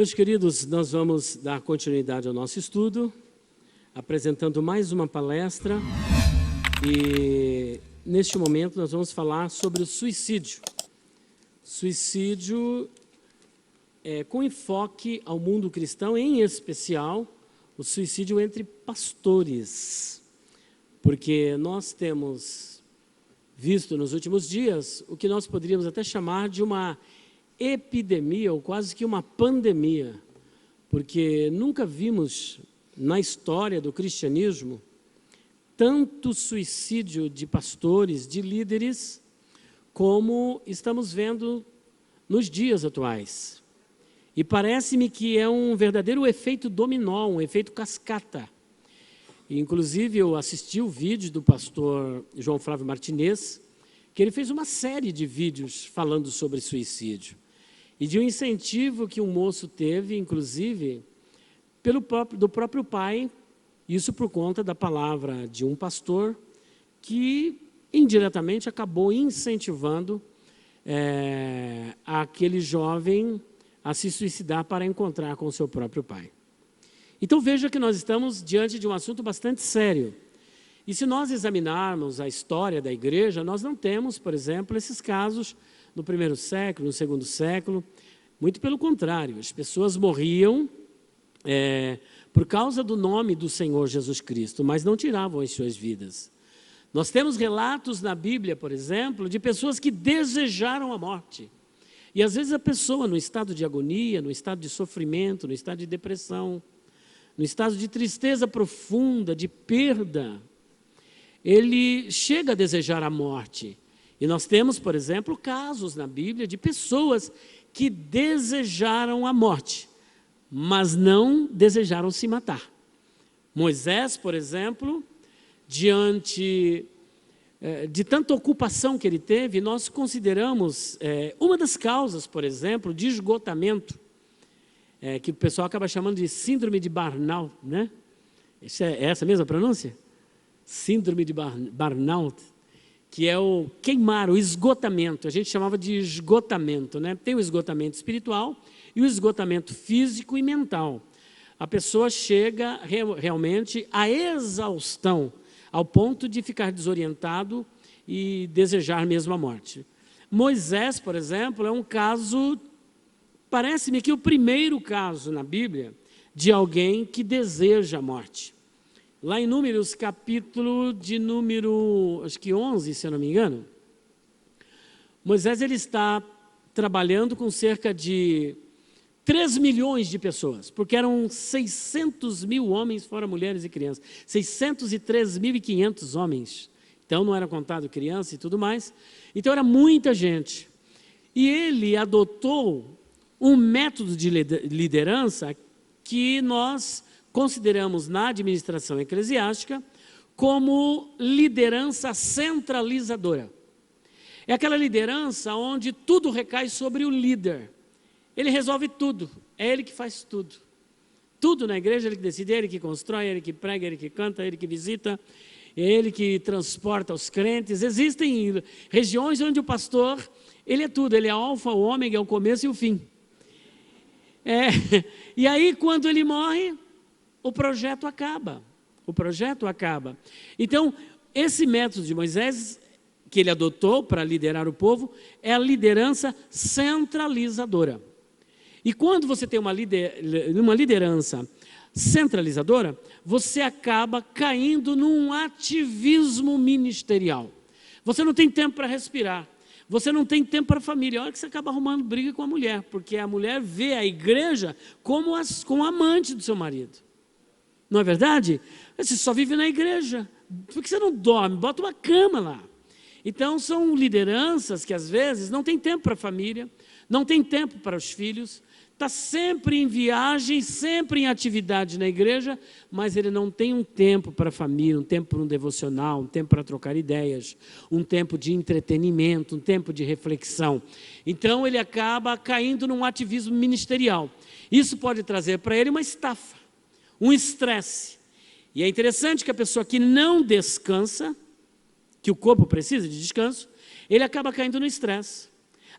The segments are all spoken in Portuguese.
Meus queridos, nós vamos dar continuidade ao nosso estudo, apresentando mais uma palestra, e neste momento nós vamos falar sobre o suicídio. Suicídio com enfoque ao mundo cristão, em especial o suicídio entre pastores, porque nós temos visto nos últimos dias o que nós poderíamos até chamar de uma epidemia, ou quase que uma pandemia, porque nunca vimos na história do cristianismo tanto suicídio de pastores, de líderes, como estamos vendo nos dias atuais. E parece-me que é um verdadeiro efeito dominó, um efeito cascata. E, inclusive, eu assisti o vídeo do pastor João Flávio Martinez, que ele fez uma série de vídeos falando sobre suicídio. E de um incentivo que um moço teve, inclusive, do próprio pai, isso por conta da palavra de um pastor que, indiretamente, acabou incentivando aquele jovem a se suicidar para encontrar com o seu próprio pai. Então veja que nós estamos diante de um assunto bastante sério. E se nós examinarmos a história da igreja, nós não temos, por exemplo, esses casos no primeiro século, no segundo século. Muito pelo contrário, as pessoas morriam por causa do nome do Senhor Jesus Cristo, mas não tiravam as suas vidas. Nós temos relatos na Bíblia, por exemplo, de pessoas que desejaram a morte. E às vezes a pessoa, no estado de agonia, no estado de sofrimento, no estado de depressão, no estado de tristeza profunda, de perda, ele chega a desejar a morte. E nós temos, por exemplo, casos na Bíblia de pessoas que desejaram a morte, mas não desejaram se matar. Moisés, por exemplo, diante de tanta ocupação que ele teve, nós consideramos uma das causas, por exemplo, de esgotamento, que o pessoal acaba chamando de síndrome de burnout, né? É essa mesma pronúncia? Síndrome de burnout, que é o queimar, o esgotamento. A gente chamava de esgotamento, né? Tem o esgotamento espiritual e o esgotamento físico e mental. A pessoa chega realmente à exaustão, ao ponto de ficar desorientado e desejar mesmo a morte. Moisés, por exemplo, é um caso, parece-me que o primeiro caso na Bíblia de alguém que deseja a morte. Lá em Números, capítulo de número, acho que 11, se eu não me engano, Moisés ele está trabalhando com cerca de 3 milhões de pessoas, porque eram 600 mil homens, fora mulheres e crianças, 603.500 homens, então não era contado criança e tudo mais, então era muita gente. E ele adotou um método de liderança que nós consideramos na administração eclesiástica como liderança centralizadora. É aquela liderança onde tudo recai sobre o líder. Ele resolve tudo, é ele que faz tudo. Tudo na igreja, ele que decide, é ele que constrói, é ele que prega, é ele que canta, é ele que visita, é ele que transporta os crentes. Existem regiões onde o pastor, ele é tudo, ele é alfa, o ômega, é o começo e o fim. E aí, quando ele morre, o projeto acaba. O projeto acaba. Então, esse método de Moisés, que ele adotou para liderar o povo, é a liderança centralizadora. E quando você tem uma liderança centralizadora, você acaba caindo num ativismo ministerial. Você não tem tempo para respirar. Você não tem tempo para a família. Olha que você acaba arrumando briga com a mulher, porque a mulher vê a igreja como amante do seu marido. Não é verdade? Você só vive na igreja. Por que você não dorme? Bota uma cama lá. Então, são lideranças que, às vezes, não tem tempo para a família, não tem tempo para os filhos, está sempre em viagem, sempre em atividade na igreja, mas ele não tem um tempo para a família, um tempo para um devocional, um tempo para trocar ideias, um tempo de entretenimento, um tempo de reflexão. Então, ele acaba caindo num ativismo ministerial. Isso pode trazer para ele uma estafa, um estresse. E é interessante que a pessoa que não descansa, que o corpo precisa de descanso, ele acaba caindo no estresse.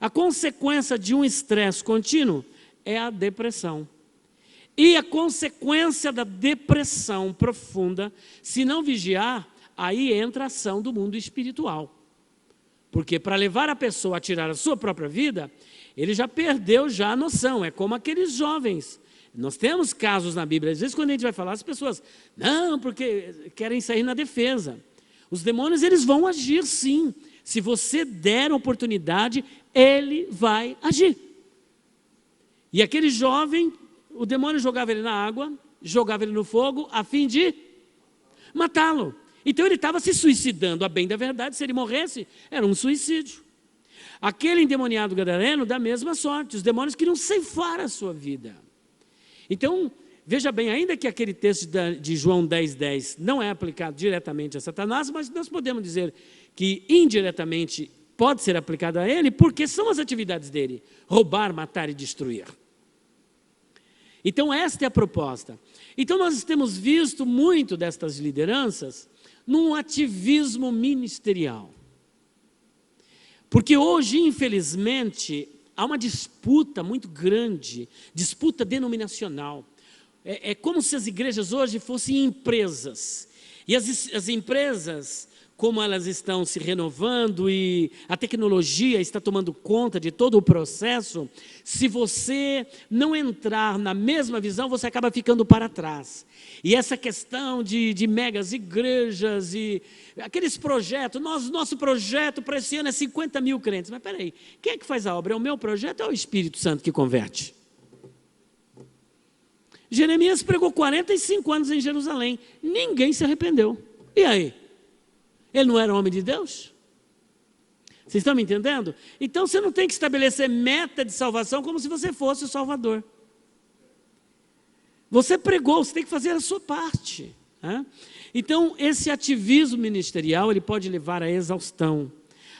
A consequência de um estresse contínuo é a depressão. E a consequência da depressão profunda, se não vigiar, aí entra a ação do mundo espiritual. Porque para levar a pessoa a tirar a sua própria vida, ele já perdeu já a noção. É como aqueles jovens. Nós temos casos na Bíblia. Às vezes quando a gente vai falar, as pessoas, não, porque querem sair na defesa. Os demônios, eles vão agir sim. Se você der oportunidade, ele vai agir. E aquele jovem, o demônio jogava ele na água, jogava ele no fogo, a fim de matá-lo. Então ele estava se suicidando, a bem da verdade, se ele morresse, era um suicídio. Aquele endemoniado gadareno, da mesma sorte, os demônios queriam ceifar a sua vida. Então, veja bem, ainda que aquele texto de João 10:10 não é aplicado diretamente a Satanás, mas nós podemos dizer que indiretamente pode ser aplicado a ele, porque são as atividades dele, roubar, matar e destruir. Então esta é a proposta. Então nós temos visto muito destas lideranças num ativismo ministerial. Porque hoje, infelizmente, há uma disputa muito grande, disputa denominacional. É como se as igrejas hoje fossem empresas. E as empresas, como elas estão se renovando e a tecnologia está tomando conta de todo o processo, se você não entrar na mesma visão, você acaba ficando para trás. E essa questão de megas igrejas e aqueles projetos, nosso projeto para esse ano é 50 mil crentes. Mas peraí, quem é que faz a obra? É o meu projeto ou é o Espírito Santo que converte? Jeremias pregou 45 anos em Jerusalém, ninguém se arrependeu. E aí? Ele não era homem de Deus? Vocês estão me entendendo? Então você não tem que estabelecer meta de salvação como se você fosse o Salvador. Você pregou, você tem que fazer a sua parte. Né? Então esse ativismo ministerial, ele pode levar à exaustão,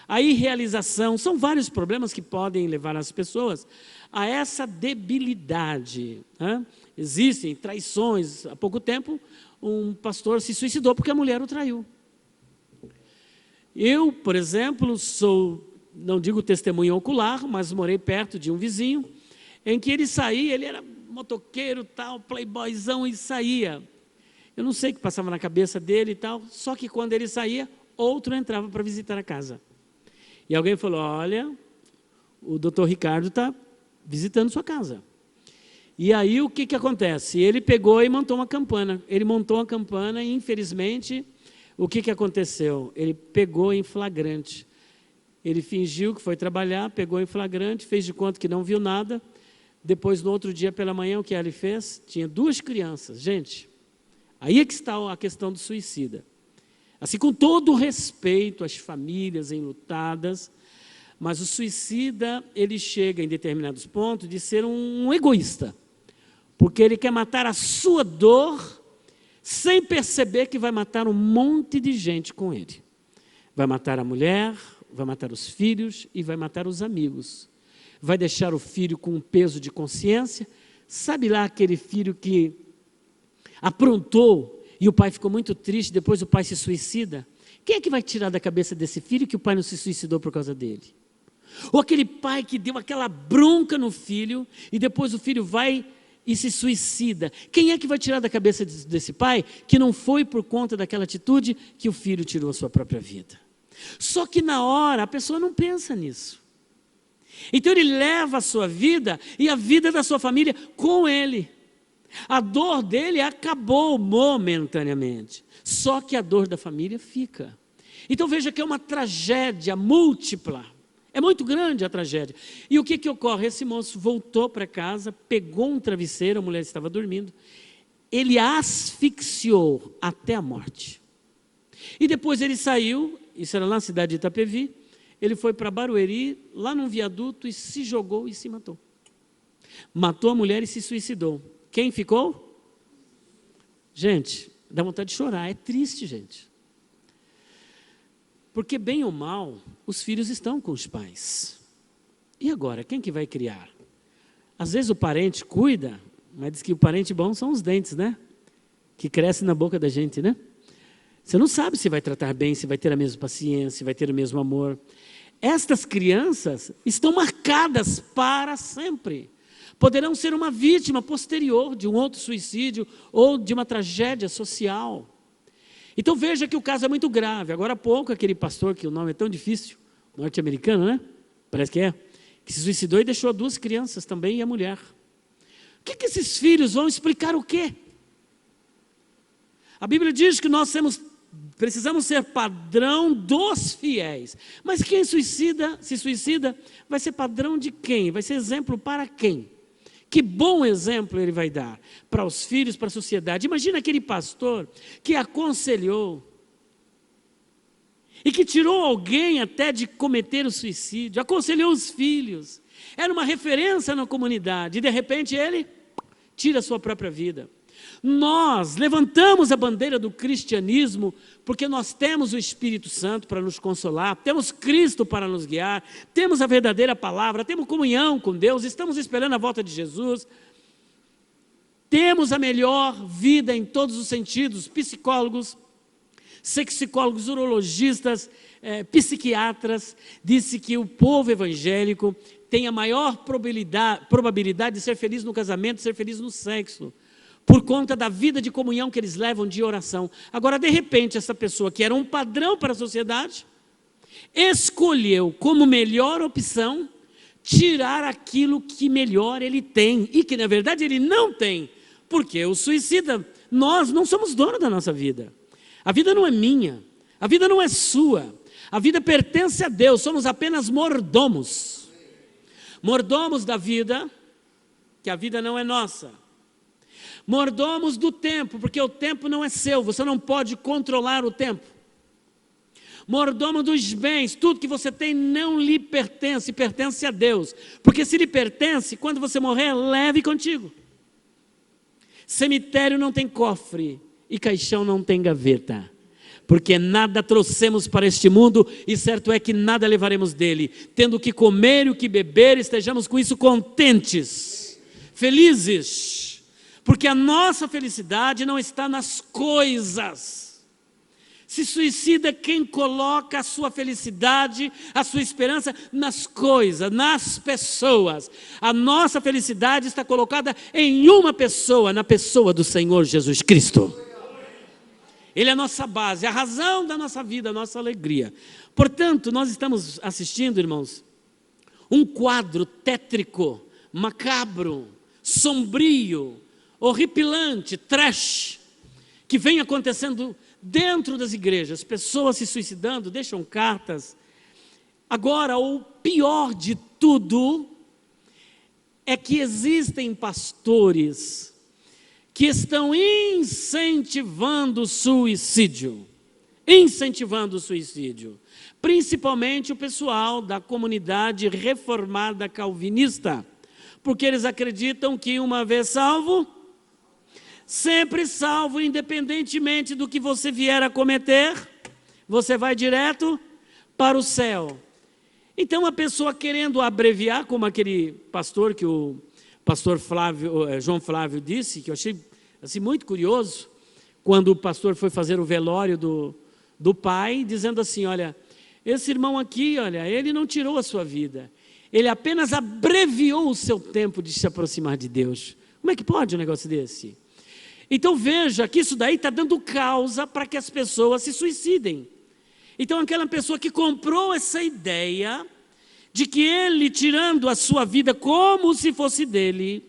à irrealização. São vários problemas que podem levar as pessoas a essa debilidade. Né? Existem traições. Há pouco tempo, um pastor se suicidou porque a mulher o traiu. Eu, por exemplo, não digo testemunha ocular, mas morei perto de um vizinho, em que ele saía, ele era motoqueiro, tal, playboyzão, e saía. Eu não sei o que passava na cabeça dele e tal, só que quando ele saía, outro entrava para visitar a casa. E alguém falou, olha, o doutor Ricardo está visitando sua casa. E aí o que acontece? Ele pegou e montou uma campana. Ele montou a campana e, infelizmente, o que aconteceu? Ele pegou em flagrante. Ele fingiu que foi trabalhar, pegou em flagrante, fez de conta que não viu nada. Depois, no outro dia pela manhã, o que ele fez? Tinha 2 crianças. Gente, aí é que está a questão do suicida. Assim, com todo o respeito às famílias enlutadas, mas o suicida, ele chega em determinados pontos de ser um egoísta, porque ele quer matar a sua dor, sem perceber que vai matar um monte de gente com ele. Vai matar a mulher, vai matar os filhos e vai matar os amigos. Vai deixar o filho com um peso de consciência. Sabe lá aquele filho que aprontou e o pai ficou muito triste, depois o pai se suicida? Quem é que vai tirar da cabeça desse filho que o pai não se suicidou por causa dele? Ou aquele pai que deu aquela bronca no filho e depois o filho vai e se suicida. Quem é que vai tirar da cabeça desse pai que não foi por conta daquela atitude que o filho tirou a sua própria vida? Só que na hora a pessoa não pensa nisso. Então ele leva a sua vida e a vida da sua família com ele. A dor dele acabou momentaneamente, só que a dor da família fica. Então veja que é uma tragédia múltipla. É muito grande a tragédia. E o que ocorre? Esse moço voltou para casa, pegou um travesseiro, a mulher estava dormindo, ele a asfixiou até a morte. E depois ele saiu, isso era lá na cidade de Itapevi, ele foi para Barueri, lá num viaduto, e se jogou e se matou. Matou a mulher e se suicidou. Quem ficou? Gente, dá vontade de chorar, é triste, gente. Porque, bem ou mal, os filhos estão com os pais. E agora, quem que vai criar? Às vezes o parente cuida, mas diz que o parente bom são os dentes, né? Que crescem na boca da gente, né? Você não sabe se vai tratar bem, se vai ter a mesma paciência, se vai ter o mesmo amor. Estas crianças estão marcadas para sempre. poderão ser uma vítima posterior de um outro suicídio ou de uma tragédia social. Então veja que o caso é muito grave. Agora há pouco, aquele pastor, que o nome é tão difícil, norte-americano, né? Parece que se suicidou e deixou 2 crianças também e a mulher. O que esses filhos vão explicar o quê? A Bíblia diz que nós precisamos ser padrão dos fiéis. Mas quem se suicida, vai ser padrão de quem? Vai ser exemplo para quem? Que bom exemplo ele vai dar para os filhos, para a sociedade. Imagina aquele pastor que aconselhou e que tirou alguém até de cometer o suicídio, aconselhou os filhos, era uma referência na comunidade, e de repente ele tira a sua própria vida. Nós levantamos a bandeira do cristianismo porque nós temos o Espírito Santo para nos consolar, temos Cristo para nos guiar, temos a verdadeira palavra, temos comunhão com Deus, estamos esperando a volta de Jesus, temos a melhor vida em todos os sentidos, psicólogos, sexicólogos, urologistas, psiquiatras, disse que o povo evangélico tem a maior probabilidade de ser feliz no casamento, de ser feliz no sexo, por conta da vida de comunhão que eles levam de oração. Agora, de repente, essa pessoa que era um padrão para a sociedade, escolheu como melhor opção tirar aquilo que melhor ele tem, e que na verdade ele não tem, porque o suicida, nós não somos donos da nossa vida. A vida não é minha, a vida não é sua, a vida pertence a Deus, somos apenas mordomos. Mordomos da vida, que a vida não é nossa. Mordomos do tempo, porque o tempo não é seu, você não pode controlar o tempo. Mordomo dos bens, tudo que você tem não lhe pertence, pertence a Deus. Porque se lhe pertence, quando você morrer, leve contigo. Cemitério não tem cofre e caixão não tem gaveta. Porque nada trouxemos para este mundo e certo é que nada levaremos dele. Tendo o que comer e o que beber, estejamos com isso contentes, felizes. Porque a nossa felicidade não está nas coisas. Se suicida quem coloca a sua felicidade, a sua esperança nas coisas, nas pessoas. A nossa felicidade está colocada em uma pessoa, na pessoa do Senhor Jesus Cristo. Ele é a nossa base, a razão da nossa vida, a nossa alegria. Portanto, nós estamos assistindo, irmãos, um quadro tétrico, macabro, sombrio, horripilante, trash, que vem acontecendo dentro das igrejas. Pessoas se suicidando, deixam cartas. Agora, o pior de tudo é que existem pastores que estão incentivando o suicídio, principalmente o pessoal da comunidade reformada calvinista, porque eles acreditam que uma vez salvo, sempre salvo, independentemente do que você vier a cometer, você vai direto para o céu. Então a pessoa querendo abreviar, como aquele pastor que o pastor João Flávio disse, que eu achei assim, muito curioso, quando o pastor foi fazer o velório do pai, dizendo assim, olha, esse irmão aqui, olha, ele não tirou a sua vida, ele apenas abreviou o seu tempo de se aproximar de Deus. Como é que pode um negócio desse? Então veja que isso daí está dando causa para que as pessoas se suicidem. Então aquela pessoa que comprou essa ideia de que ele, tirando a sua vida como se fosse dele,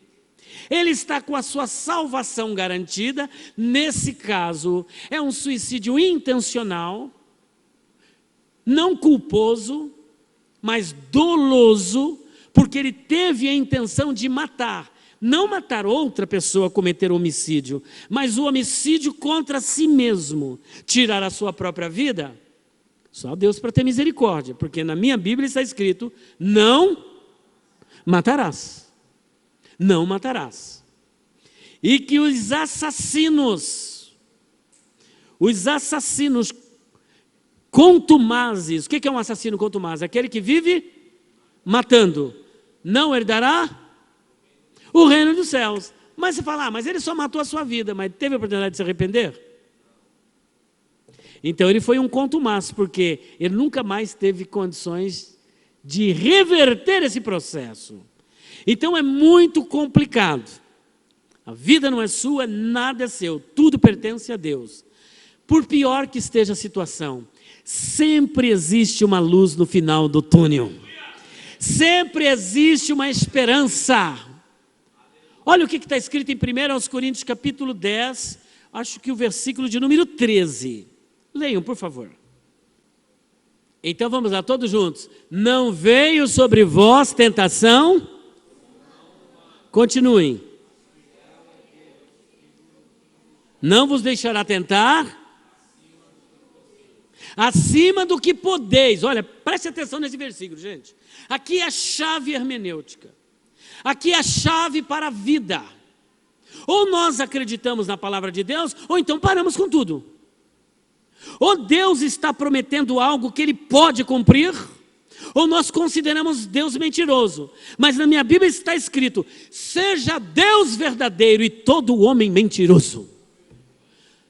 ele está com a sua salvação garantida. Nesse caso, é um suicídio intencional, não culposo, mas doloso, porque ele teve a intenção de matar. Não matar outra pessoa, cometer homicídio, mas o homicídio contra si mesmo, tirar a sua própria vida. Só Deus para ter misericórdia, porque na minha Bíblia está escrito, não matarás. Não matarás. E que os assassinos contumazes, o que é um assassino contumaz? Aquele que vive matando, não herdará o reino dos céus. Mas você fala, mas ele só matou a sua vida, mas teve a oportunidade de se arrepender? Então ele foi um contumaz, porque ele nunca mais teve condições de reverter esse processo. Então é muito complicado. A vida não é sua, nada é seu, tudo pertence a Deus. Por pior que esteja a situação, sempre existe uma luz no final do túnel. Sempre existe uma esperança. Olha o que está escrito em 1 Coríntios capítulo 10, acho que o versículo de número 13. Leiam, por favor. Então vamos lá, todos juntos. Não veio sobre vós tentação. Continuem. Não vos deixará tentar acima do que podeis. Olha, preste atenção nesse versículo, gente. Aqui é a chave hermenêutica. Aqui é a chave para a vida. Ou nós acreditamos na palavra de Deus, ou então paramos com tudo. Ou Deus está prometendo algo que Ele pode cumprir, ou nós consideramos Deus mentiroso. Mas na minha Bíblia está escrito: seja Deus verdadeiro e todo homem mentiroso.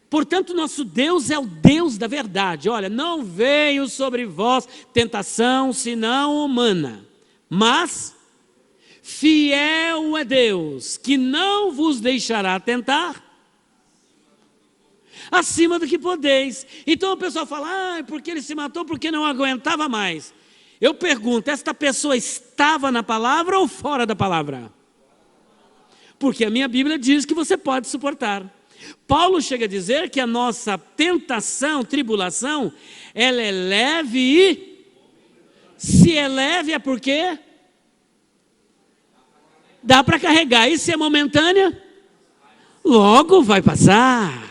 Portanto, nosso Deus é o Deus da verdade. Olha, não veio sobre vós tentação senão humana, mas fiel é Deus, que não vos deixará tentar acima do que podeis. Então o pessoal fala, porque ele se matou, porque não aguentava mais. Eu pergunto, esta pessoa estava na palavra ou fora da palavra? Porque a minha Bíblia diz que você pode suportar. Paulo chega a dizer que a nossa tentação, tribulação, ela é leve e... Se é leve é porque dá para carregar. E se é momentânea, logo vai passar.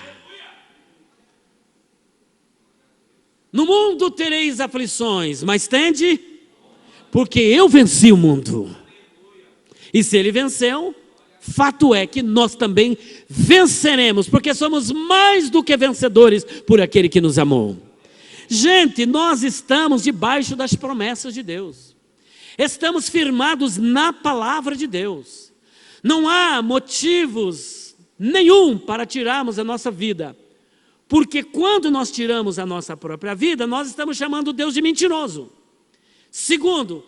No mundo tereis aflições, mas tende, porque eu venci o mundo. E se ele venceu, fato é que nós também venceremos, porque somos mais do que vencedores por aquele que nos amou. Gente, nós estamos debaixo das promessas de Deus. Estamos firmados na palavra de Deus. Não há motivos nenhum para tirarmos a nossa vida. Porque quando nós tiramos a nossa própria vida, nós estamos chamando Deus de mentiroso. Segundo,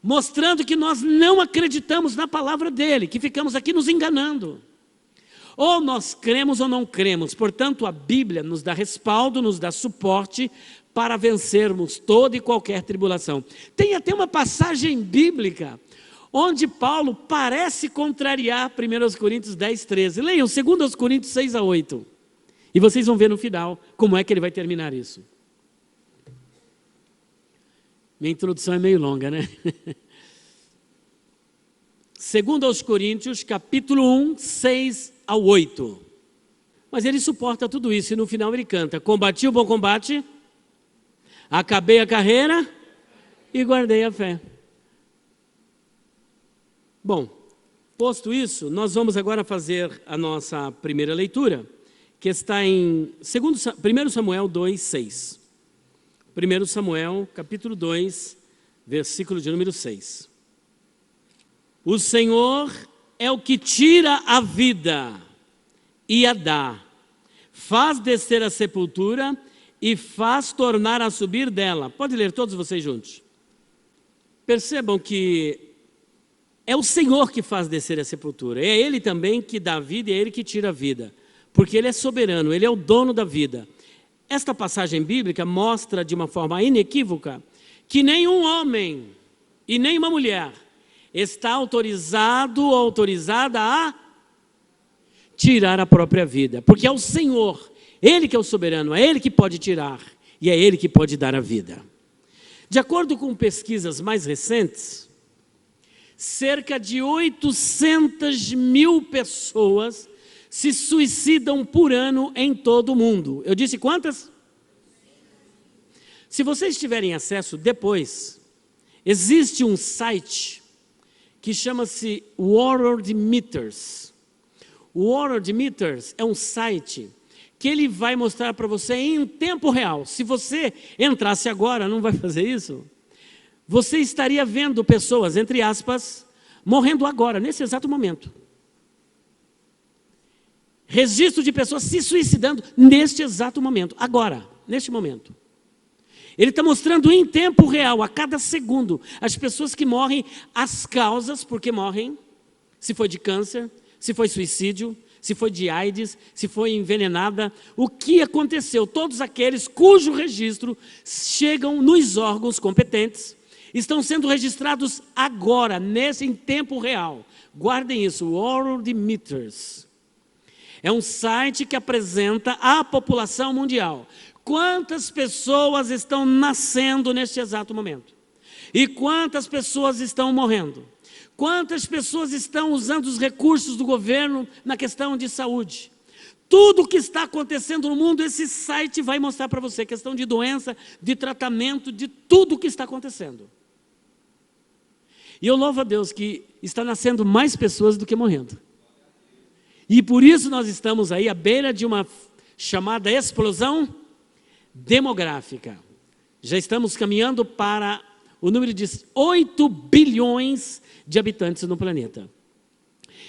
mostrando que nós não acreditamos na palavra dele, que ficamos aqui nos enganando. Ou nós cremos ou não cremos. Portanto, a Bíblia nos dá respaldo, nos dá suporte para vencermos toda e qualquer tribulação. Tem até uma passagem bíblica onde Paulo parece contrariar 1 Coríntios 10, 13. Leiam 2 Coríntios 6 a 8. E vocês vão ver no final como é que ele vai terminar isso. Minha introdução é meio longa, né? 2 Coríntios, capítulo 1, 6 ao 8. Mas ele suporta tudo isso e no final ele canta: combati o bom combate, acabei a carreira e guardei a fé. Bom, posto isso, nós vamos agora fazer a nossa primeira leitura, que está em 1 Samuel 2, 6. 1 Samuel, capítulo 2, versículo de número 6. O Senhor é o que tira a vida e a dá, faz descer a sepultura e faz tornar a subir dela. Pode ler todos vocês juntos. Percebam que é o Senhor que faz descer a sepultura. É Ele também que dá a vida e é Ele que tira a vida. Porque Ele é soberano, Ele é o dono da vida. Esta passagem bíblica mostra de uma forma inequívoca que nenhum homem e nem uma mulher está autorizado ou autorizada a tirar a própria vida. Porque é o Senhor, Ele que é o soberano, é Ele que pode tirar e é Ele que pode dar a vida. De acordo com pesquisas mais recentes, cerca de 800 mil pessoas se suicidam por ano em todo o mundo. Eu disse quantas? Se vocês tiverem acesso depois, existe um site que chama-se Worldometers. O Worldometers é um site que ele vai mostrar para você em tempo real. Se você entrasse agora, não vai fazer isso? Você estaria vendo pessoas, entre aspas, morrendo agora, nesse exato momento. Registro de pessoas se suicidando neste exato momento, agora, neste momento. Ele está mostrando em tempo real, a cada segundo, as pessoas que morrem, as causas por que morrem, se foi de câncer, se foi suicídio, se foi de AIDS, se foi envenenada, o que aconteceu. Todos aqueles cujo registro chegam nos órgãos competentes, estão sendo registrados agora, em tempo real. Guardem isso, World Meters. É um site que apresenta à população mundial quantas pessoas estão nascendo neste exato momento e quantas pessoas estão morrendo. Quantas pessoas estão usando os recursos do governo na questão de saúde? Tudo o que está acontecendo no mundo, esse site vai mostrar para você, questão de doença, de tratamento, de tudo o que está acontecendo. E eu louvo a Deus que está nascendo mais pessoas do que morrendo. E por isso nós estamos aí à beira de uma chamada explosão demográfica. Já estamos caminhando para o número de 8 bilhões de habitantes no planeta.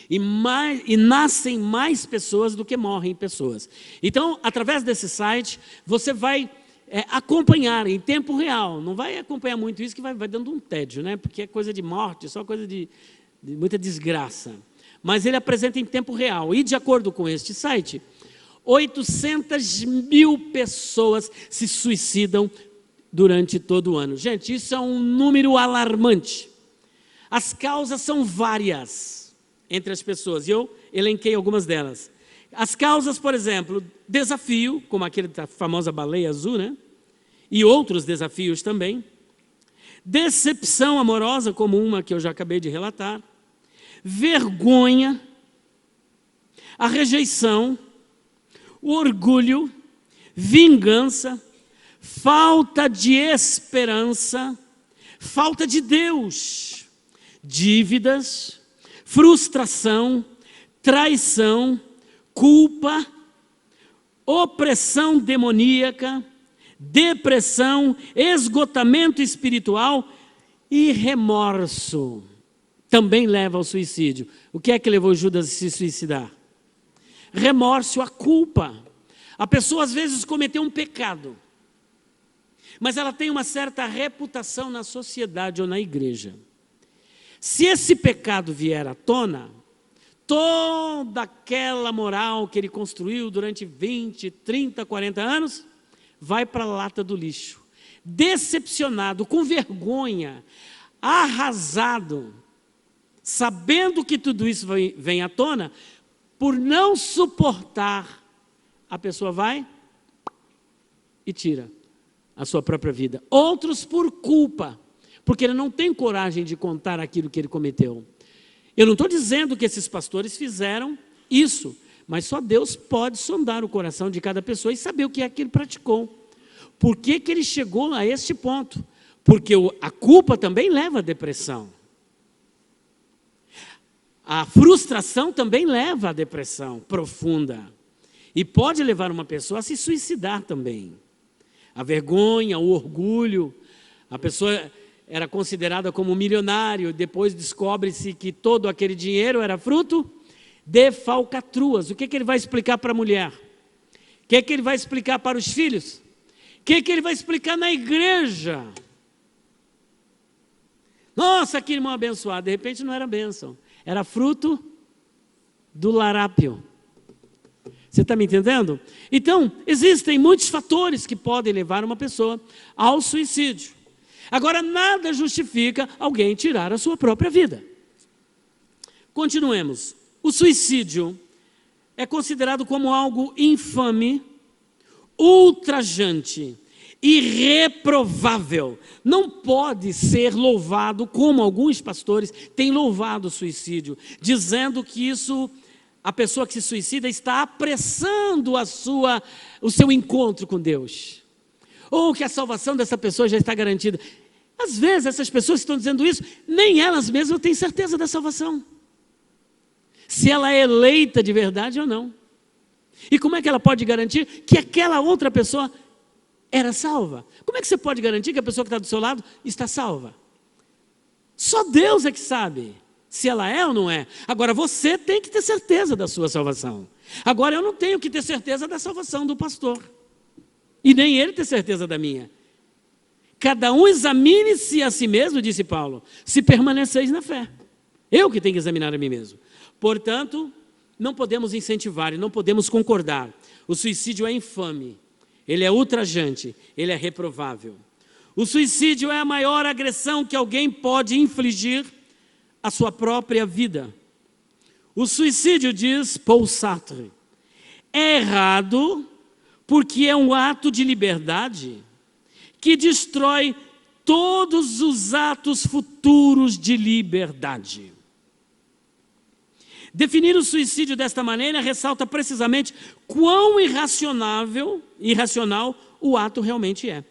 E nascem mais pessoas do que morrem pessoas. Então, através desse site, você vai acompanhar em tempo real. Não vai acompanhar muito isso, que vai dando um tédio, né? Porque é coisa de morte, só coisa de muita desgraça. Mas ele apresenta em tempo real. E de acordo com este site, 800 mil pessoas se suicidam durante todo o ano. Gente, isso é um número alarmante. As causas são várias entre as pessoas, e eu elenquei algumas delas. As causas, por exemplo, desafio, como aquele da famosa baleia azul, né? E outros desafios também. Decepção amorosa, como uma que eu já acabei de relatar. Vergonha, a rejeição, o orgulho, vingança, falta de esperança, falta de Deus, dívidas, frustração, traição, culpa, opressão demoníaca, depressão, esgotamento espiritual e remorso. Também leva ao suicídio. O que é que levou Judas a se suicidar? Remorso, a culpa. A pessoa às vezes cometeu um pecado, mas ela tem uma certa reputação na sociedade ou na igreja. Se esse pecado vier à tona, toda aquela moral que ele construiu durante 20, 30, 40 anos, vai para a lata do lixo. Decepcionado, com vergonha, arrasado, sabendo que tudo isso vem à tona, por não suportar, a pessoa vai e tira a sua própria vida. Outros por culpa, porque ele não tem coragem de contar aquilo que ele cometeu. Eu não estou dizendo que esses pastores fizeram isso, mas só Deus pode sondar o coração de cada pessoa e saber o que é que ele praticou. Por que que ele chegou a este ponto? Porque a culpa também leva à depressão. A frustração também leva à depressão profunda. E pode levar uma pessoa a se suicidar também. A vergonha, o orgulho, a pessoa era considerada como milionário, depois descobre-se que todo aquele dinheiro era fruto de falcatruas. O que que ele vai explicar para a mulher? O que que ele vai explicar para os filhos? O que que ele vai explicar na igreja? Nossa, que irmão abençoado. De repente não era bênção, era fruto do larápio. Você está me entendendo? Então, existem muitos fatores que podem levar uma pessoa ao suicídio. Agora, nada justifica alguém tirar a sua própria vida. Continuemos. O suicídio é considerado como algo infame, ultrajante, irreprovável. Não pode ser louvado, como alguns pastores têm louvado o suicídio, dizendo que isso, a pessoa que se suicida está apressando o seu encontro com Deus. Ou que a salvação dessa pessoa já está garantida. Às vezes essas pessoas que estão dizendo isso, nem elas mesmas têm certeza da salvação. Se ela é eleita de verdade ou não. E como é que ela pode garantir que aquela outra pessoa era salva? Como é que você pode garantir que a pessoa que está do seu lado está salva? Só Deus é que sabe se ela é ou não é. Agora você tem que ter certeza da sua salvação. Agora eu não tenho que ter certeza da salvação do pastor. E nem ele ter certeza da minha. Cada um examine-se a si mesmo, disse Paulo, se permaneceis na fé. Eu que tenho que examinar a mim mesmo. Portanto, não podemos incentivar e não podemos concordar. O suicídio é infame, ele é ultrajante, ele é reprovável. O suicídio é a maior agressão que alguém pode infligir à sua própria vida. O suicídio, diz Paul Sartre, é errado porque é um ato de liberdade que destrói todos os atos futuros de liberdade. Definir o suicídio desta maneira ressalta precisamente quão irracional o ato realmente é.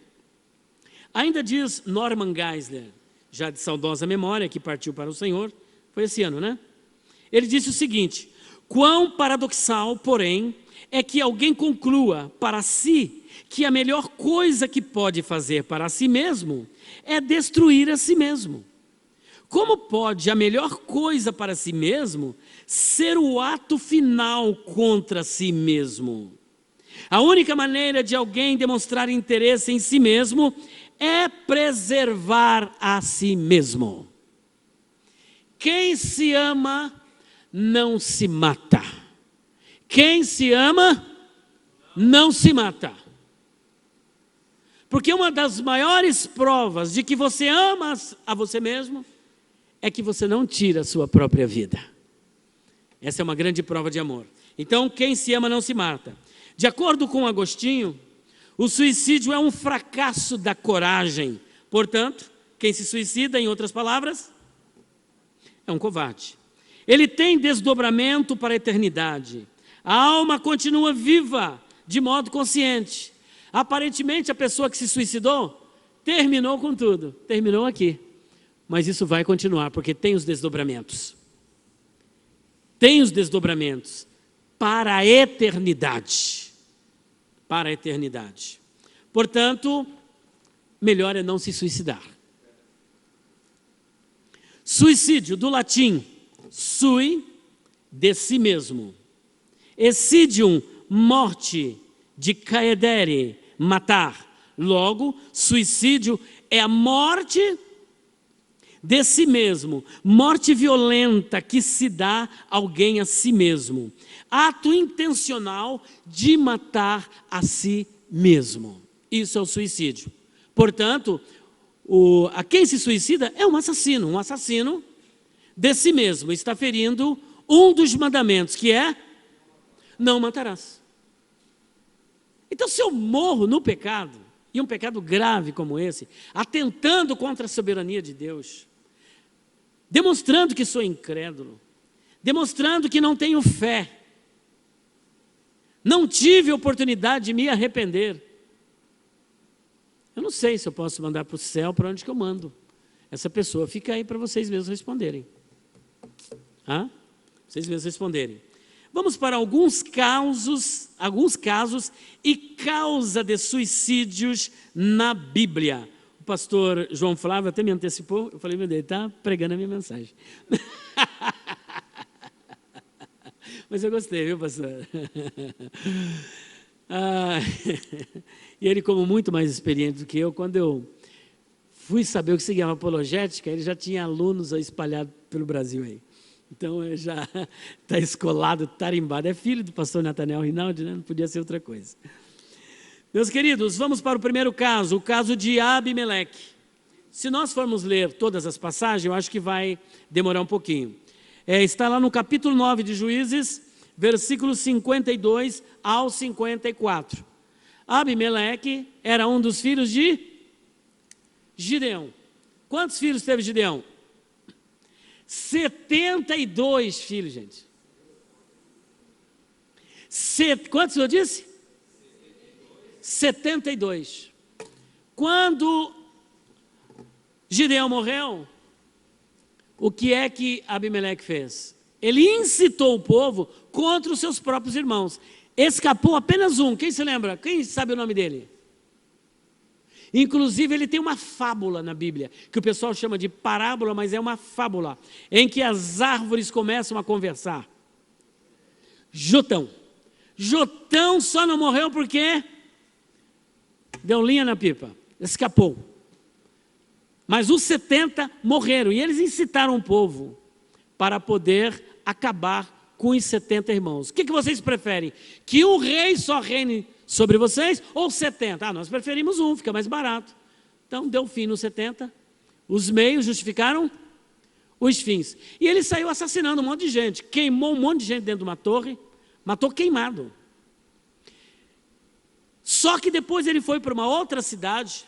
Ainda diz Norman Geisler, já de saudosa memória, que partiu para o Senhor, foi esse ano, né? Ele disse o seguinte: quão paradoxal, porém, é que alguém conclua para si que a melhor coisa que pode fazer para si mesmo é destruir a si mesmo. Como pode a melhor coisa para si mesmo ser o ato final contra si mesmo? A única maneira de alguém demonstrar interesse em si mesmo é preservar a si mesmo. Quem se ama não se mata. Quem se ama não se mata. Porque uma das maiores provas de que você ama a você mesmo é que você não tira a sua própria vida. Essa é uma grande prova de amor. Então, quem se ama não se mata. De acordo com Agostinho, o suicídio é um fracasso da coragem. Portanto, quem se suicida, em outras palavras, é um covarde. Ele tem desdobramento para a eternidade. A alma continua viva, de modo consciente. Aparentemente, a pessoa que se suicidou terminou com tudo, terminou aqui. Mas isso vai continuar, porque tem os desdobramentos. Tem os desdobramentos para a eternidade. Para a eternidade. Portanto, melhor é não se suicidar. Suicídio, do latim, sui, de si mesmo. Excidium, morte, de caedere, matar. Logo, suicídio é a morte de si mesmo, morte violenta que se dá alguém a si mesmo, ato intencional de matar a si mesmo. Isso é o suicídio. Portanto, a quem se suicida é um assassino de si mesmo, está ferindo um dos mandamentos, que é não matarás. Então, se eu morro no pecado, e um pecado grave como esse, atentando contra a soberania de Deus, demonstrando que sou incrédulo, demonstrando que não tenho fé, não tive oportunidade de me arrepender, eu não sei se eu posso mandar para o céu, para onde que eu mando. Essa pessoa fica aí para vocês mesmos responderem. Vocês mesmos responderem. Vamos para alguns casos e causa de suicídios na Bíblia. O pastor João Flávio até me antecipou, eu falei, meu Deus, ele está pregando a minha mensagem. Mas eu gostei, viu, pastor? E ele, como muito mais experiente do que eu, quando eu fui saber o que significava apologética, ele já tinha alunos espalhados pelo Brasil aí. Então, ele já está escolado, tarimbado. É filho do pastor Nathaniel Rinaldi, né? Não podia ser outra coisa. Meus queridos, vamos para o primeiro caso, o caso de Abimeleque. Se nós formos ler todas as passagens, eu acho que vai demorar um pouquinho. Está lá no capítulo 9 de Juízes, versículos 52 ao 54. Abimeleque era um dos filhos de Gideão. Quantos filhos teve Gideão? 72 filhos, gente. Quantos eu disse? 72. Quando Gideão morreu, o que é que Abimeleque fez? Ele incitou o povo contra os seus próprios irmãos. Escapou apenas um. Quem se lembra? Quem sabe o nome dele? Inclusive, ele tem uma fábula na Bíblia, que o pessoal chama de parábola, mas é uma fábula, em que as árvores começam a conversar. Jotão. Jotão só não morreu porque deu linha na pipa, escapou. Mas os 70 morreram, e eles incitaram o povo para poder acabar com os 70 irmãos. O que vocês preferem? Que um rei só reine sobre vocês, ou 70? Nós preferimos um, fica mais barato. Então deu fim nos 70, os meios justificaram os fins. E ele saiu assassinando um monte de gente, queimou um monte de gente dentro de uma torre, matou queimado. Só que depois ele foi para uma outra cidade,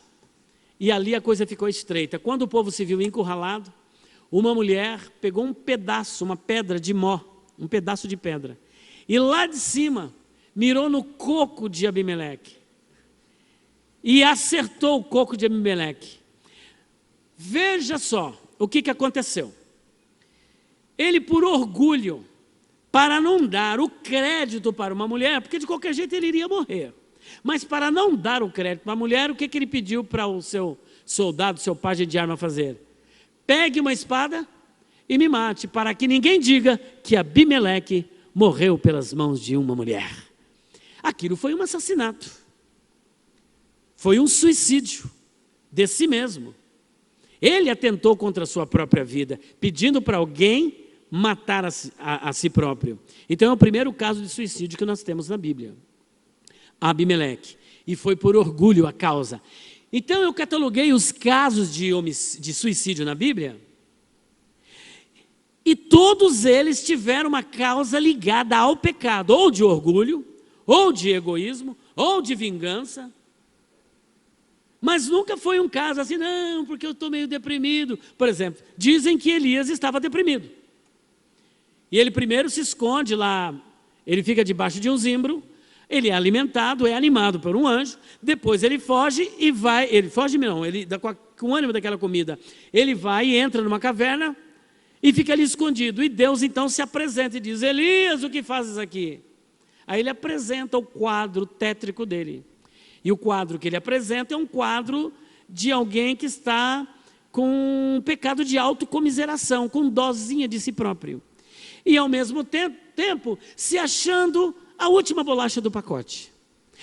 e ali a coisa ficou estreita. Quando o povo se viu encurralado, uma mulher pegou um pedaço, uma pedra de mó, um pedaço de pedra, e lá de cima mirou no coco de Abimeleque, e acertou o coco de Abimeleque. Veja só o que aconteceu. Ele, por orgulho, para não dar o crédito para uma mulher, porque de qualquer jeito ele iria morrer, mas para não dar o crédito para a mulher, o que ele pediu para o seu soldado, seu pajem de arma fazer? Pegue uma espada e me mate, para que ninguém diga que Abimeleque morreu pelas mãos de uma mulher. Aquilo foi um assassinato, foi um suicídio de si mesmo. Ele atentou contra a sua própria vida, pedindo para alguém matar a si próprio. Então é o primeiro caso de suicídio que nós temos na Bíblia, Abimeleque, e foi por orgulho a causa. Então eu cataloguei os casos de suicídio na Bíblia, e todos eles tiveram uma causa ligada ao pecado, ou de orgulho, ou de egoísmo, ou de vingança. Mas nunca foi um caso assim, não, porque eu estou meio deprimido. Por exemplo, dizem que Elias estava deprimido. E ele primeiro se esconde lá, ele fica debaixo de um zimbro, ele é alimentado, é animado por um anjo, depois ele foge e vai, ele foge não, ele com o ânimo daquela comida, ele vai e entra numa caverna e fica ali escondido. E Deus então se apresenta e diz, Elias, o que fazes aqui? Aí ele apresenta o quadro tétrico dele. E o quadro que ele apresenta é um quadro de alguém que está com um pecado de autocomiseração, com dosinha de si próprio. E ao mesmo tempo se achando a última bolacha do pacote,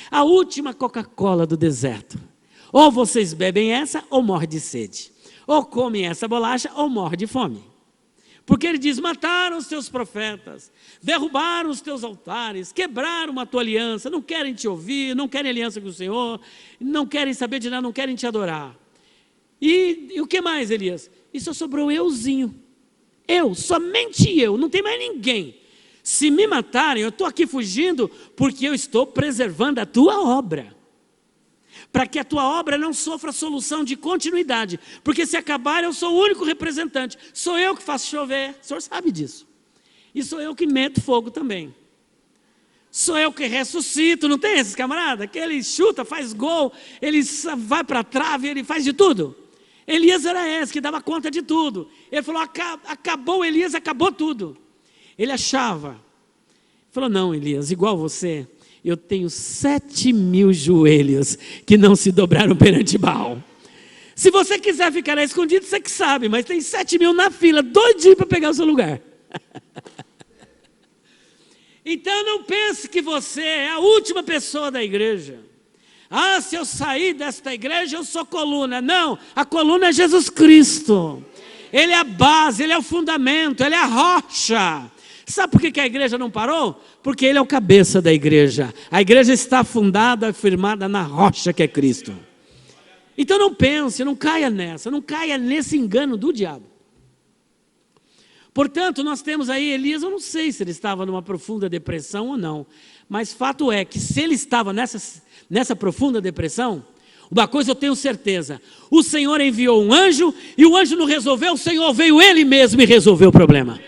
a última Coca-Cola do deserto. Ou vocês bebem essa ou morrem de sede, ou comem essa bolacha ou morrem de fome. Porque ele diz, mataram os teus profetas, derrubaram os teus altares, quebraram a tua aliança, não querem te ouvir, não querem aliança com o Senhor, não querem saber de nada, não querem te adorar. E o que mais, Elias? E só sobrou euzinho. Eu, somente eu, não tem mais ninguém. Se me matarem, eu estou aqui fugindo porque eu estou preservando a tua obra, para que a tua obra não sofra solução de continuidade, porque se acabar eu sou o único representante, sou eu que faço chover, o senhor sabe disso, e sou eu que meto fogo também, sou eu que ressuscito, não tem esses camaradas, que ele chuta, faz gol, ele vai para a trave, ele faz de tudo. Elias era esse, que dava conta de tudo. Ele falou, acabou Elias, acabou tudo. Ele achava, falou, não Elias, igual você, eu tenho 7.000 joelhos que não se dobraram perante Baal. Se você quiser ficar escondido, você que sabe, mas tem 7.000 na fila, doidinho para pegar o seu lugar. Então não pense que você é a última pessoa da igreja. Se eu sair desta igreja, eu sou coluna. Não, a coluna é Jesus Cristo. Ele é a base, ele é o fundamento, ele é a rocha. Sabe por que a igreja não parou? Porque ele é o cabeça da igreja. A igreja está fundada, firmada na rocha que é Cristo. Então não pense, não caia nessa, não caia nesse engano do diabo. Portanto, nós temos aí Elias, eu não sei se ele estava numa profunda depressão ou não, mas fato é que se ele estava nessa profunda depressão, uma coisa eu tenho certeza, o Senhor enviou um anjo, e o anjo não resolveu, o Senhor veio ele mesmo e resolveu o problema.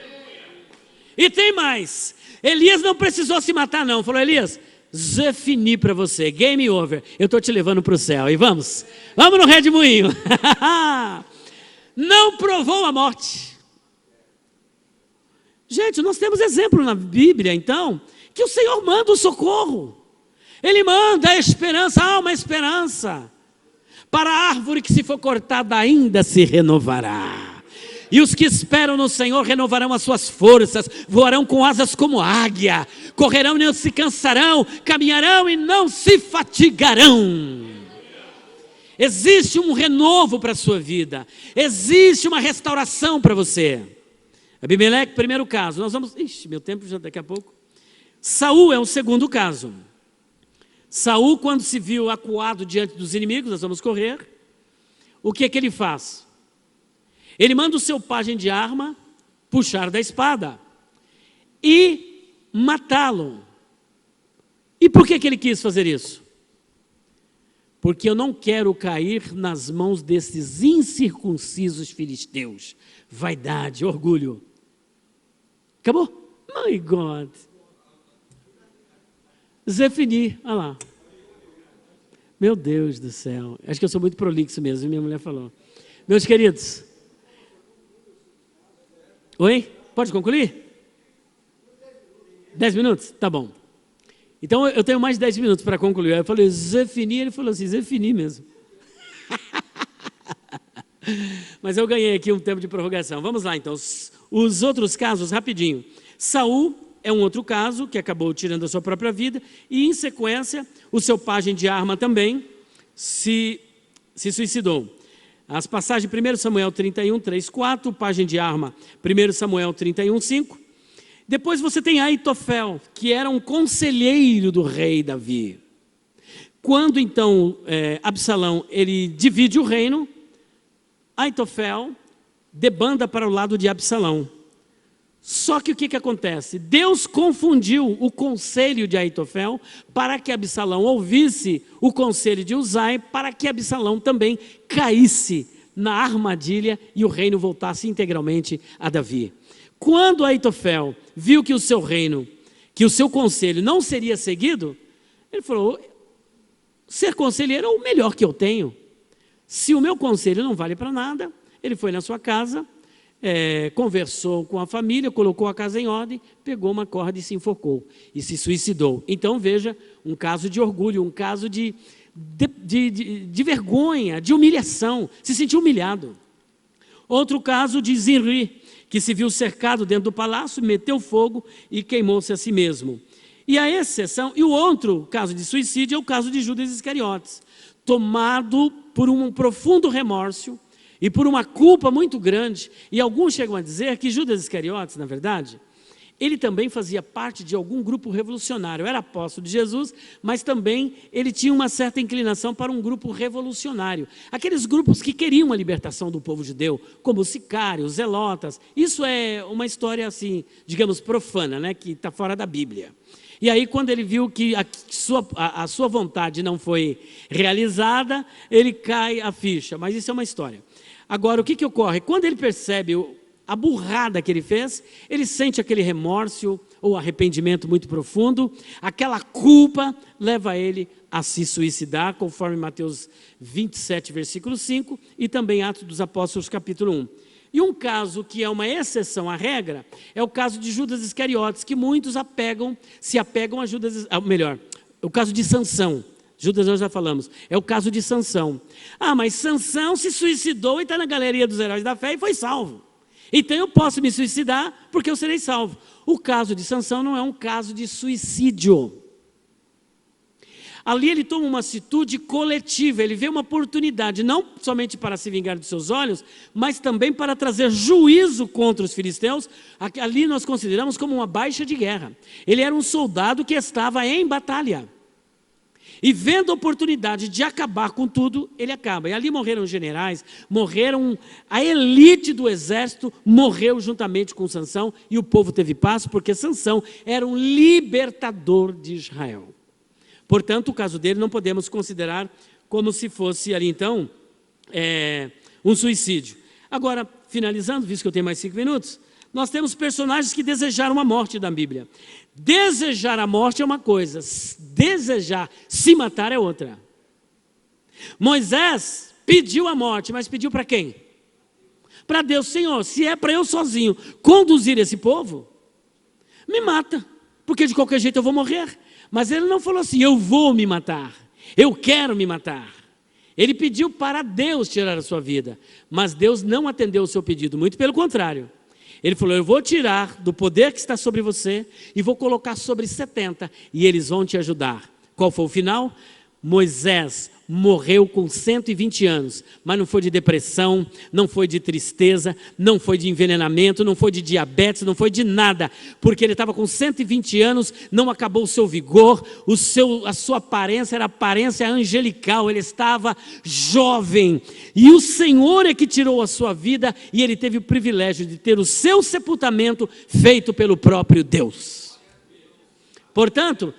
E tem mais, Elias não precisou se matar não, falou, Elias, je fini para você, game over, eu estou te levando para o céu, e vamos no redemoinho. Não provou a morte. Gente, nós temos exemplo na Bíblia, então, que o Senhor manda o socorro. Ele manda a esperança, há uma esperança. Para a árvore que se for cortada ainda se renovará. E os que esperam no Senhor renovarão as suas forças, voarão com asas como águia, correrão e não se cansarão, caminharão e não se fatigarão. existe um renovo para a sua vida, existe uma restauração para você. Abimeleque, primeiro caso. Nós vamos... meu tempo já daqui a pouco. Saul é um segundo caso. Saul, quando se viu acuado diante dos inimigos, nós vamos correr, o que é que ele faz? Ele manda o seu pajem de arma puxar da espada e matá-lo. E por que ele quis fazer isso? Porque eu não quero cair nas mãos desses incircuncisos filisteus. Vaidade, orgulho. Acabou? My God. Zefini, olha lá. Meu Deus do céu. Acho que eu sou muito prolixo mesmo, minha mulher falou. Meus queridos. Oi? Pode concluir? 10 minutos? Tá bom. Então eu tenho mais 10 minutos para concluir. Aí eu falei, Zefini, ele falou assim, Zefini mesmo. Mas eu ganhei aqui um tempo de prorrogação. Vamos lá então. Os outros casos, rapidinho. Saul é um outro caso que acabou tirando a sua própria vida. E em sequência, o seu pajem de arma também se suicidou. As passagens 1 Samuel 31, 3, 4, pajem de arma 1 Samuel 31, 5. Depois você tem Aitofel, que era um conselheiro do rei Davi. Quando então Absalão ele divide o reino, Aitofel debanda para o lado de Absalão. Só que o que acontece? Deus confundiu o conselho de Aitofel para que Absalão ouvisse o conselho de Uzai, para que Absalão também caísse na armadilha e o reino voltasse integralmente a Davi. Quando Aitofel viu que o seu reino, que o seu conselho não seria seguido, ele falou, ser conselheiro é o melhor que eu tenho. Se o meu conselho não vale para nada, ele foi na sua casa, conversou com a família, colocou a casa em ordem, pegou uma corda e se enforcou, e se suicidou. Então veja, um caso de orgulho, um caso de vergonha, de humilhação, se sentiu humilhado. Outro caso de Zinri, que se viu cercado dentro do palácio, meteu fogo e queimou-se a si mesmo. E a exceção, e o outro caso de suicídio é o caso de Judas Iscariotes, tomado por um profundo remorso e por uma culpa muito grande, e alguns chegam a dizer que Judas Iscariotes, na verdade, ele também fazia parte de algum grupo revolucionário, era apóstolo de Jesus, mas também ele tinha uma certa inclinação para um grupo revolucionário, aqueles grupos que queriam a libertação do povo judeu, como os sicários, zelotas. Isso é uma história assim, digamos, profana, né, que está fora da Bíblia. E aí quando ele viu que a sua vontade não foi realizada, ele cai a ficha, mas isso é uma história. Agora, o que ocorre? Quando ele percebe a burrada que ele fez, ele sente aquele remorso ou arrependimento muito profundo, aquela culpa leva ele a se suicidar, conforme Mateus 27, versículo 5, e também Atos dos Apóstolos, capítulo 1. E um caso que é uma exceção à regra, é o caso de Judas Iscariotes, que muitos se apegam a Judas, melhor, o caso de Sansão. Judas nós já falamos, é o caso de Sansão. Mas Sansão se suicidou e está na galeria dos heróis da fé e foi salvo. Então eu posso me suicidar porque eu serei salvo. O caso de Sansão não é um caso de suicídio. Ali ele toma uma atitude coletiva, ele vê uma oportunidade, não somente para se vingar dos seus olhos, mas também para trazer juízo contra os filisteus. Ali nós consideramos como uma baixa de guerra. Ele era um soldado que estava em batalha. E vendo a oportunidade de acabar com tudo, ele acaba. E ali morreram generais, a elite do exército morreu juntamente com Sansão, e o povo teve paz, porque Sansão era um libertador de Israel. Portanto, o caso dele não podemos considerar como se fosse ali então um suicídio. Agora, finalizando, visto que eu tenho mais 5 minutos, nós temos personagens que desejaram a morte da Bíblia. Desejar a morte é uma coisa, desejar se matar é outra. Moisés pediu a morte, mas pediu para quem? Para Deus. Senhor, se é para eu sozinho conduzir esse povo, me mata, porque de qualquer jeito eu vou morrer. Mas ele não falou assim, eu vou me matar, eu quero me matar. Ele pediu para Deus tirar a sua vida, mas Deus não atendeu o seu pedido, muito pelo contrário. Ele falou, eu vou tirar do poder que está sobre você e vou colocar sobre 70 e eles vão te ajudar. Qual foi o final? Moisés morreu com 120 anos, mas não foi de depressão, não foi de tristeza, não foi de envenenamento, não foi de diabetes, não foi de nada, porque ele estava com 120 anos, não acabou o seu vigor, a sua aparência era aparência angelical, ele estava jovem, e o Senhor é que tirou a sua vida, e ele teve o privilégio de ter o seu sepultamento feito pelo próprio Deus. Portanto,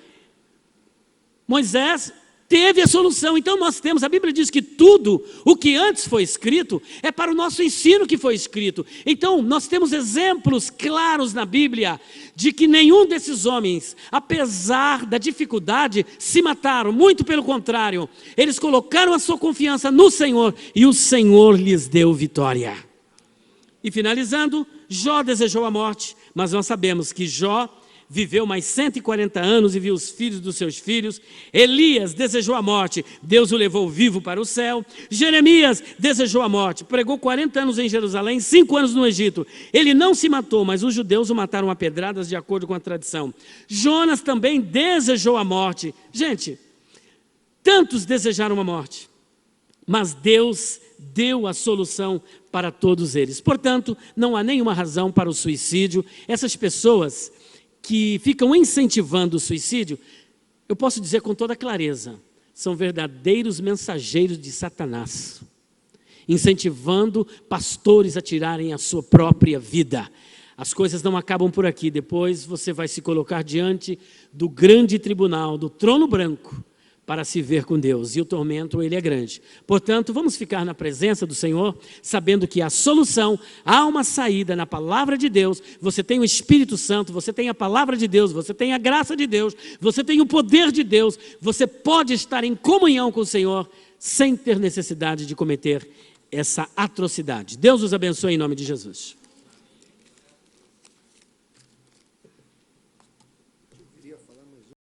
Moisés teve a solução. Então nós temos, a Bíblia diz que tudo o que antes foi escrito é para o nosso ensino que foi escrito. Então nós temos exemplos claros na Bíblia de que nenhum desses homens, apesar da dificuldade, se mataram. Muito pelo contrário, eles colocaram a sua confiança no Senhor e o Senhor lhes deu vitória. E finalizando, Jó desejou a morte, mas nós sabemos que Jó viveu mais 140 anos e viu os filhos dos seus filhos. Elias desejou a morte, Deus o levou vivo para o céu. Jeremias desejou a morte, pregou 40 anos em Jerusalém, 5 anos no Egito. Ele não se matou, mas os judeus o mataram a pedradas de acordo com a tradição. Jonas também desejou a morte. Gente, tantos desejaram a morte, mas Deus deu a solução para todos eles. Portanto, não há nenhuma razão para o suicídio. Essas pessoas que ficam incentivando o suicídio, eu posso dizer com toda clareza, são verdadeiros mensageiros de Satanás, incentivando pastores a tirarem a sua própria vida. As coisas não acabam por aqui, depois você vai se colocar diante do grande tribunal, do trono branco, para se ver com Deus, e o tormento ele é grande. Portanto, vamos ficar na presença do Senhor, sabendo que há solução, há uma saída na palavra de Deus. Você tem o Espírito Santo, você tem a palavra de Deus, você tem a graça de Deus, você tem o poder de Deus, você pode estar em comunhão com o Senhor, sem ter necessidade de cometer essa atrocidade. Deus os abençoe em nome de Jesus.